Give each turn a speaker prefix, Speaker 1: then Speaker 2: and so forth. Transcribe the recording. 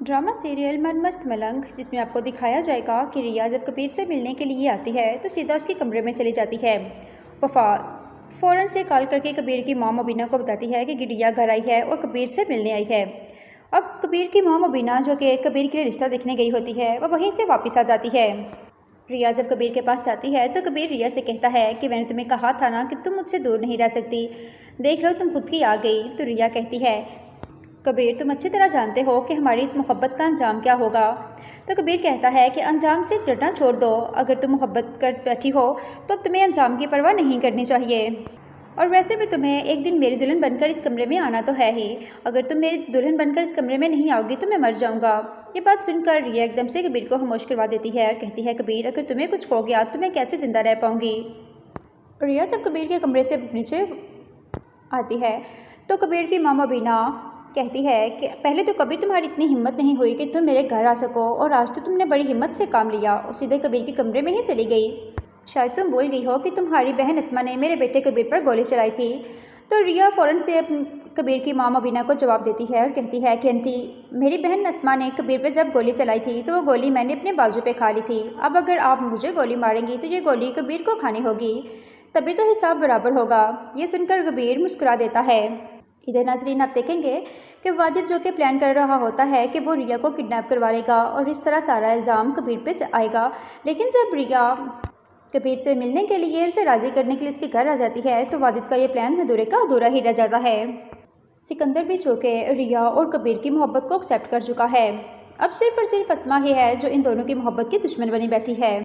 Speaker 1: Drama serial मन मस्त मलंग, जिसमें आपको दिखाया जाएगा कि रिया जब कबीर से मिलने के लिए आती है तो सीधा उसके कमरे में चली जाती है। वफा फ़ौरन से कॉल करके कबीर की माँ मुबीना को बताती है कि रिया घर आई है और कबीर से मिलने आई है। अब कबीर की माँ मुबीना, जो कि कबीर के लिए रिश्ता देखने गई होती है, वह वहीं से वापस आ जाती है। रिया जब कबीर के पास जाती है तो कबीर रिया से कहता है कि मैंने तुम्हें कहा था ना कि तुम मुझसे दूर नहीं रह सकती, देख लो तुम खुद की आ गई। तो रिया कहती है, कबीर तुम अच्छी तरह जानते हो कि हमारी इस मोहब्बत का अंजाम क्या होगा। तो कबीर कहता है कि अंजाम से डरना छोड़ दो, अगर तुम मोहब्बत कर बैठी हो तो अब तुम्हें अंजाम की परवाह नहीं करनी चाहिए। और वैसे भी तुम्हें एक दिन मेरी दुल्हन बनकर इस कमरे में आना तो है ही, अगर तुम मेरी दुल्हन बनकर इस कमरे में नहीं आओगी तो मैं मर जाऊंगा। ये बात सुनकर रिया एकदम से कबीर को खामोश करवा देती है और कहती है, कबीर अगर तुम्हें कुछ हो गया तो मैं कैसे ज़िंदा रह पाऊँगी। रिया जब कबीर के कमरे से नीचे आती है तो कबीर की मामा बीना कहती है कि पहले तो कभी तुम्हारी इतनी हिम्मत नहीं हुई कि तुम मेरे घर आ सको, और आज तो तुमने बड़ी हिम्मत से काम लिया और सीधे कबीर के कमरे में ही चली गई। शायद तुम भूल गई हो कि तुम्हारी बहन अस्मा ने मेरे बेटे कबीर पर गोली चलाई थी। तो रिया फ़ौरन से कबीर की माँ मुबीना को जवाब देती है और कहती है कि आंटी, मेरी बहन अस्मा ने कबीर पर जब गोली चलाई थी तो वो गोली मैंने अपने बाजू पे खा ली थी। अब अगर आप मुझे गोली मारेंगी तो ये गोली कबीर को खानी होगी, तभी तो हिसाब बराबर होगा। ये सुनकर कबीर मुस्कुरा देता है। इधर नाजरीन आप देखेंगे कि वाजिद, जो कि प्लान कर रहा होता है कि वो रिया को किडनैप करवा लेगा और इस तरह सारा इल्ज़ाम कबीर पे आएगा, लेकिन जब रिया कबीर से मिलने के लिए, उसे राज़ी करने के लिए उसके घर आ जाती है तो वाजिद का ये प्लान अधूरे का अधूरा ही रह जाता है। सिकंदर भी चूँकि रिया और कबीर की मोहब्बत को एक्सेप्ट कर चुका है, अब सिर्फ और सिर्फ अस्मा ही है जो इन दोनों की मोहब्बत की दुश्मन बनी बैठी है।